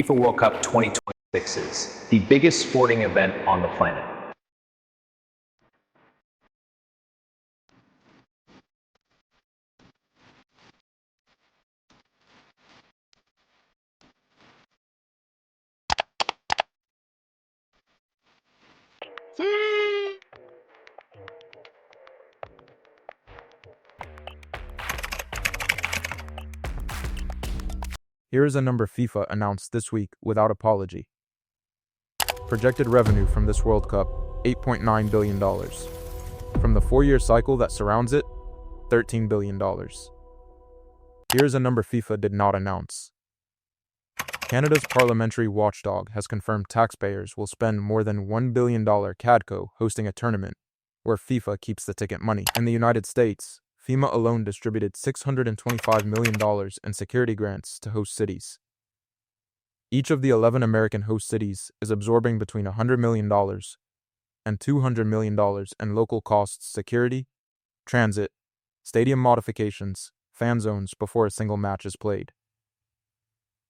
FIFA World Cup 2026 is the biggest sporting event on the planet. Here is a number FIFA announced this week without apology. Projected revenue from this World Cup, $8.9 billion. From the 4-year cycle that surrounds it, $13 billion. Here is a number FIFA did not announce. Canada's parliamentary watchdog has confirmed taxpayers will spend more than $1 billion CADCO hosting a tournament where FIFA keeps the ticket money. In the United States, FEMA alone distributed $625 million in security grants to host cities. Each of the 11 American host cities is absorbing between $100 million and $200 million in local costs, security, transit, stadium modifications, fan zones before a single match is played.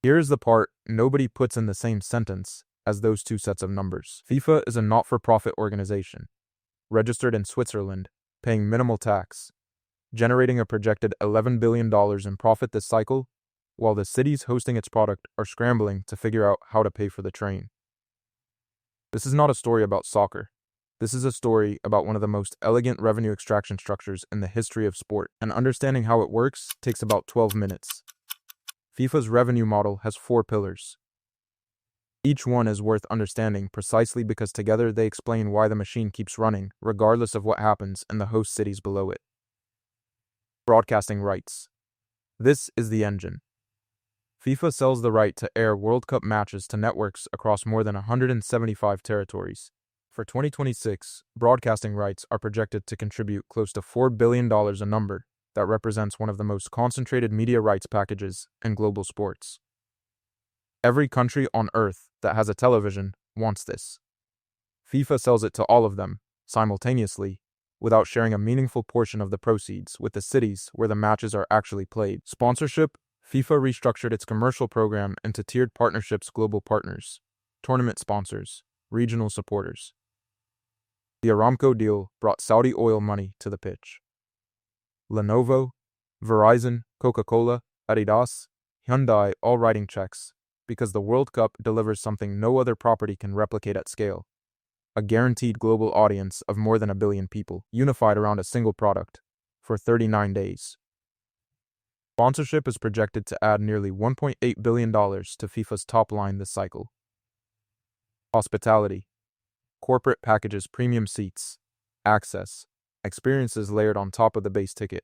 Here is the part nobody puts in the same sentence as those two sets of numbers. FIFA is a not-for-profit organization, registered in Switzerland, paying minimal tax, generating a projected $11 billion in profit this cycle, while the cities hosting its product are scrambling to figure out how to pay for the train. This is not a story about soccer. This is a story about one of the most elegant revenue extraction structures in the history of sport, and understanding how it works takes about 12 minutes. FIFA's revenue model has 4 pillars. Each one is worth understanding precisely because together they explain why the machine keeps running, regardless of what happens in the host cities below it. Broadcasting rights. This is the engine. FIFA sells the right to air World Cup matches to networks across more than 175 territories. For 2026, broadcasting rights are projected to contribute close to $4 billion, a number that represents one of the most concentrated media rights packages in global sports. Every country on Earth that has a television wants this. FIFA sells it to all of them, simultaneously, without sharing a meaningful portion of the proceeds with the cities where the matches are actually played. Sponsorship. FIFA restructured its commercial program into tiered partnerships: global partners, tournament sponsors, regional supporters. The Aramco deal brought Saudi oil money to the pitch. Lenovo, Verizon, Coca-Cola, Adidas, Hyundai all writing checks because the World Cup delivers something no other property can replicate at scale: a guaranteed global audience of more than 1 billion people, unified around a single product, for 39 days. Sponsorship is projected to add nearly $1.8 billion to FIFA's top line this cycle. Hospitality. Corporate packages, premium seats, access, experiences layered on top of the base ticket.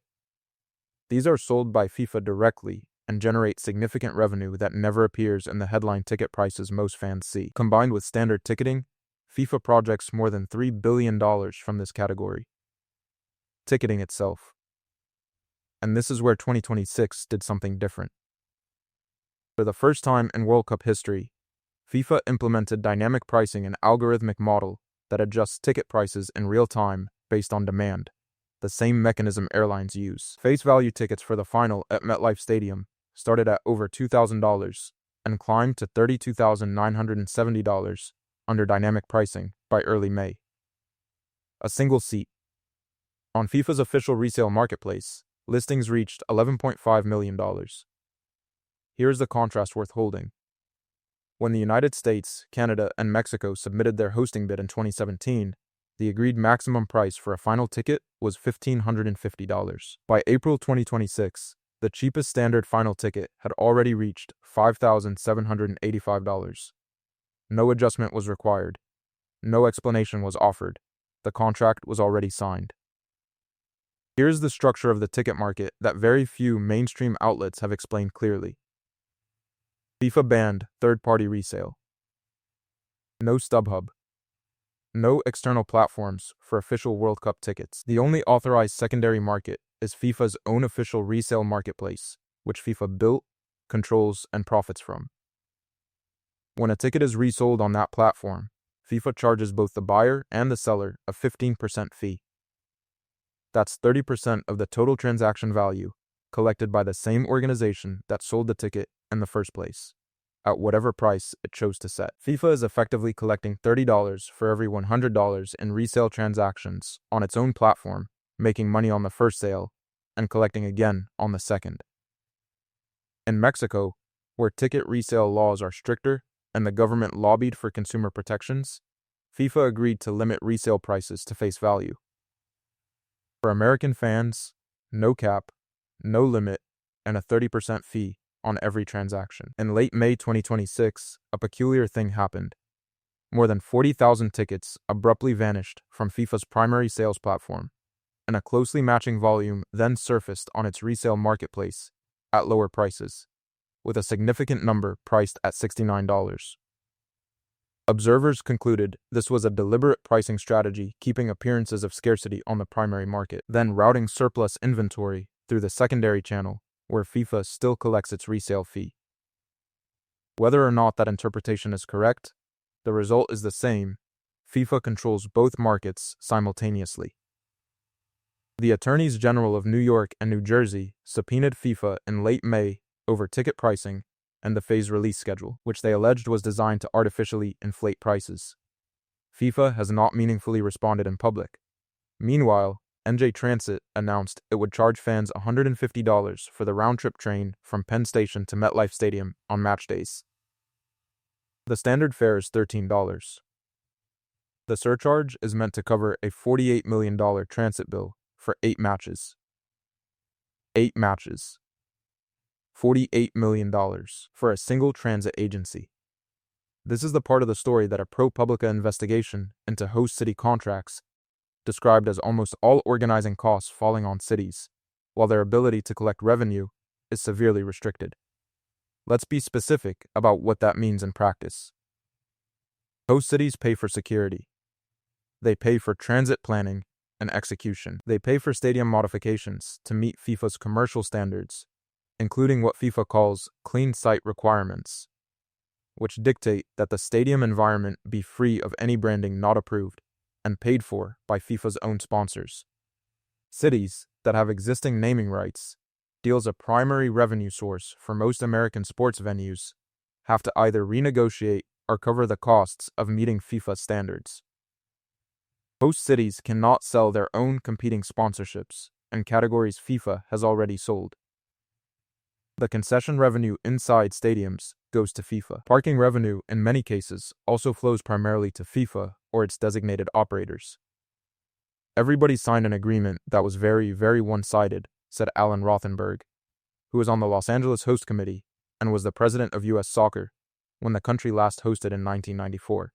These are sold by FIFA directly and generate significant revenue that never appears in the headline ticket prices most fans see. Combined with standard ticketing, FIFA projects more than $3 billion from this category. Ticketing itself. And this is where 2026 did something different. For the first time in World Cup history, FIFA implemented dynamic pricing, an algorithmic model that adjusts ticket prices in real time based on demand, the same mechanism airlines use. Face value tickets for the final at MetLife Stadium started at over $2,000 and climbed to $32,970 under dynamic pricing by early May. A single seat. On FIFA's official resale marketplace, listings reached $11.5 million. Here's the contrast worth holding. When the United States, Canada, and Mexico submitted their hosting bid in 2017, the agreed maximum price for a final ticket was $1,550. By April 2026, the cheapest standard final ticket had already reached $5,785. No adjustment was required. No explanation was offered. The contract was already signed. Here's the structure of the ticket market that very few mainstream outlets have explained clearly. FIFA banned third-party resale. No StubHub. No external platforms for official World Cup tickets. The only authorized secondary market is FIFA's own official resale marketplace, which FIFA built, controls, and profits from. When a ticket is resold on that platform, FIFA charges both the buyer and the seller a 15% fee. That's 30% of the total transaction value, collected by the same organization that sold the ticket in the first place. at whatever price it chose to set. FIFA is effectively collecting $30 for every $100 in resale transactions on its own platform, making money on the first sale and collecting again on the second. In Mexico, where ticket resale laws are stricter and the government lobbied for consumer protections, FIFA agreed to limit resale prices to face value. For American fans, no cap, no limit, and a 30% fee on every transaction. In late May 2026, a peculiar thing happened. More than 40,000 tickets abruptly vanished from FIFA's primary sales platform, and a closely matching volume then surfaced on its resale marketplace at lower prices, with a significant number priced at $69. Observers concluded this was a deliberate pricing strategy, keeping appearances of scarcity on the primary market, then routing surplus inventory through the secondary channel, where FIFA still collects its resale fee. Whether or not that interpretation is correct, the result is the same. FIFA controls both markets simultaneously. The Attorneys General of New York and New Jersey subpoenaed FIFA in late May over ticket pricing and the phase release schedule, which they alleged was designed to artificially inflate prices. FIFA has not meaningfully responded in public. Meanwhile, NJ Transit announced it would charge fans $150 for the round-trip train from Penn Station to MetLife Stadium on match days. The standard fare is $13. The surcharge is meant to cover a $48 million transit bill for 8 matches. 8 matches. $48 million for a single transit agency. This is the part of the story that a ProPublica investigation into host city contracts described as almost all organizing costs falling on cities, while their ability to collect revenue is severely restricted. Let's be specific about what that means in practice. Host cities pay for security. They pay for transit planning and execution. They pay for stadium modifications to meet FIFA's commercial standards, including what FIFA calls clean site requirements, which dictate that the stadium environment be free of any branding not approved and paid for by FIFA's own sponsors. Cities that have existing naming rights, deals a primary revenue source for most American sports venues, have to either renegotiate or cover the costs of meeting FIFA standards. Host cities cannot sell their own competing sponsorships and categories FIFA has already sold. The concession revenue inside stadiums goes to FIFA. Parking revenue, in many cases, also flows primarily to FIFA or its designated operators. Everybody signed an agreement that was very, very one-sided, said Alan Rothenberg, who was on the Los Angeles Host Committee and was the president of U.S. Soccer when the country last hosted in 1994.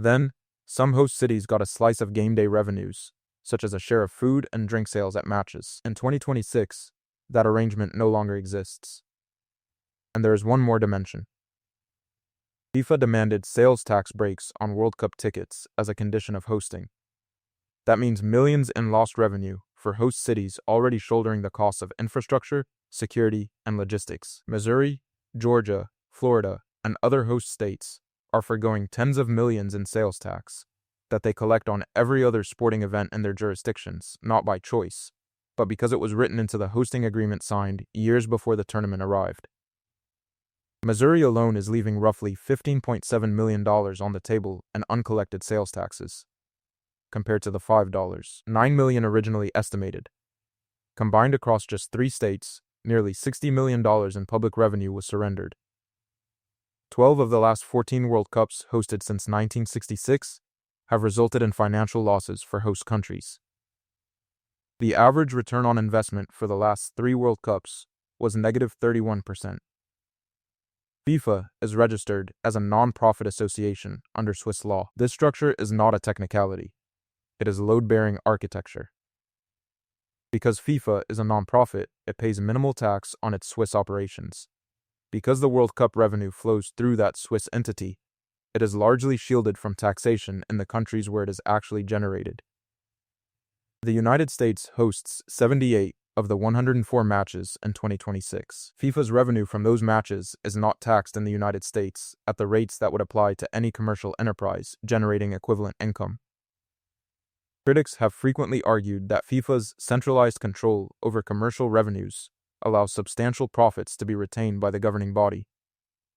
Then, some host cities got a slice of game day revenues, such as a share of food and drink sales at matches. In 2026, that arrangement no longer exists. And there is one more dimension. FIFA demanded sales tax breaks on World Cup tickets as a condition of hosting. That means millions in lost revenue for host cities already shouldering the costs of infrastructure, security, and logistics. Missouri, Georgia, Florida, and other host states are forgoing tens of millions in sales tax that they collect on every other sporting event in their jurisdictions, not by choice, but because it was written into the hosting agreement signed years before the tournament arrived. Missouri alone is leaving roughly $15.7 million on the table in uncollected sales taxes, compared to the $9 million originally estimated. Combined across just 3 states, nearly $60 million in public revenue was surrendered. 12 of the last 14 World Cups hosted since 1966 have resulted in financial losses for host countries. The average return on investment for the last 3 World Cups was negative 31%. FIFA is registered as a non-profit association under Swiss law. This structure is not a technicality. It is load-bearing architecture. Because FIFA is a non-profit, it pays minimal tax on its Swiss operations. Because the World Cup revenue flows through that Swiss entity, it is largely shielded from taxation in the countries where it is actually generated. The United States hosts 78 of the 104 matches in 2026. FIFA's revenue from those matches is not taxed in the United States at the rates that would apply to any commercial enterprise generating equivalent income. Critics have frequently argued that FIFA's centralized control over commercial revenues allows substantial profits to be retained by the governing body,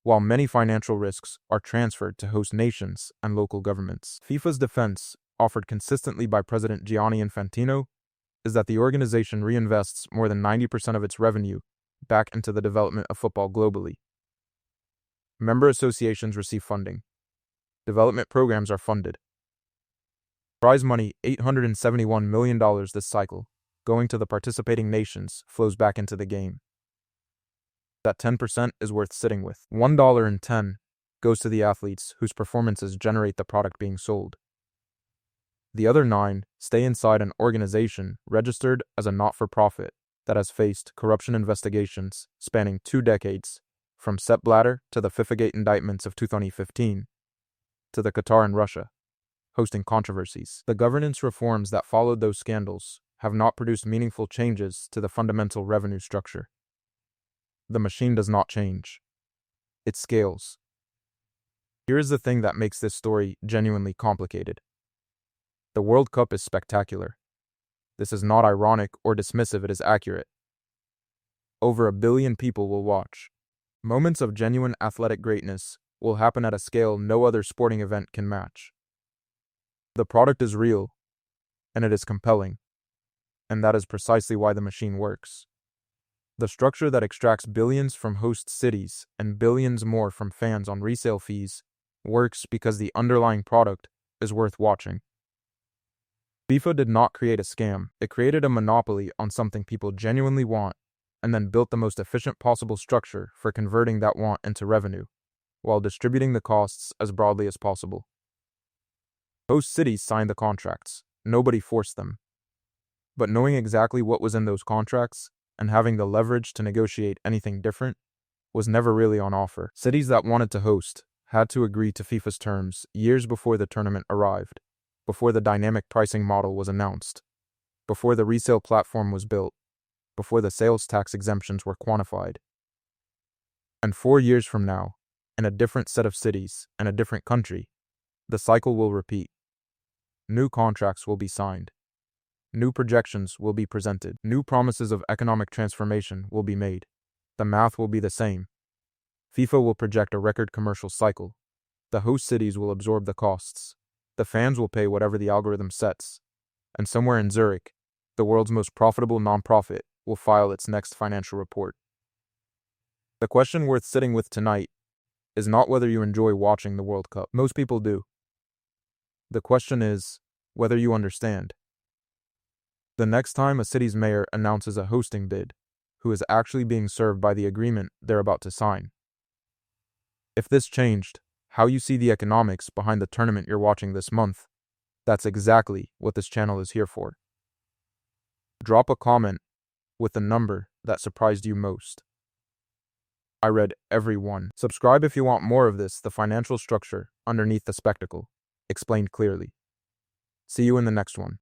while many financial risks are transferred to host nations and local governments. FIFA's defense, offered consistently by President Gianni Infantino, is that the organization reinvests more than 90% of its revenue back into the development of football globally. Member associations receive funding. Development programs are funded. Prize money, $871 million this cycle, going to the participating nations, flows back into the game. That 10% is worth sitting with. $1.10 goes to the athletes whose performances generate the product being sold. The other 9 stay inside an organization registered as a not-for-profit that has faced corruption investigations spanning 2 decades, from Sepp Blatter to the FIFA-gate indictments of 2015, to the Qatar and Russia, hosting controversies. The governance reforms that followed those scandals have not produced meaningful changes to the fundamental revenue structure. The machine does not change. It scales. Here is the thing that makes this story genuinely complicated. The World Cup is spectacular. This is not ironic or dismissive, it is accurate. Over 1 billion people will watch. Moments of genuine athletic greatness will happen at a scale no other sporting event can match. The product is real, and it is compelling, and that is precisely why the machine works. The structure that extracts billions from host cities and billions more from fans on resale fees works because the underlying product is worth watching. FIFA did not create a scam, it created a monopoly on something people genuinely want, and then built the most efficient possible structure for converting that want into revenue, while distributing the costs as broadly as possible. Host cities signed the contracts, nobody forced them. But knowing exactly what was in those contracts, and having the leverage to negotiate anything different, was never really on offer. Cities that wanted to host had to agree to FIFA's terms years before the tournament arrived, before the dynamic pricing model was announced, before the resale platform was built, before the sales tax exemptions were quantified. And 4 years from now, in a different set of cities and a different country, the cycle will repeat. New contracts will be signed. New projections will be presented. New promises of economic transformation will be made. The math will be the same. FIFA will project a record commercial cycle. The host cities will absorb the costs. The fans will pay whatever the algorithm sets. And somewhere in Zurich, the world's most profitable nonprofit will file its next financial report. The question worth sitting with tonight is not whether you enjoy watching the World Cup. Most people do. The question is whether you understand. The next time a city's mayor announces a hosting bid, who is actually being served by the agreement they're about to sign. If this changed how you see the economics behind the tournament you're watching this month, that's exactly what this channel is here for. Drop a comment with the number that surprised you most. I read every one. Subscribe if you want more of this, the financial structure underneath the spectacle, explained clearly. See you in the next one.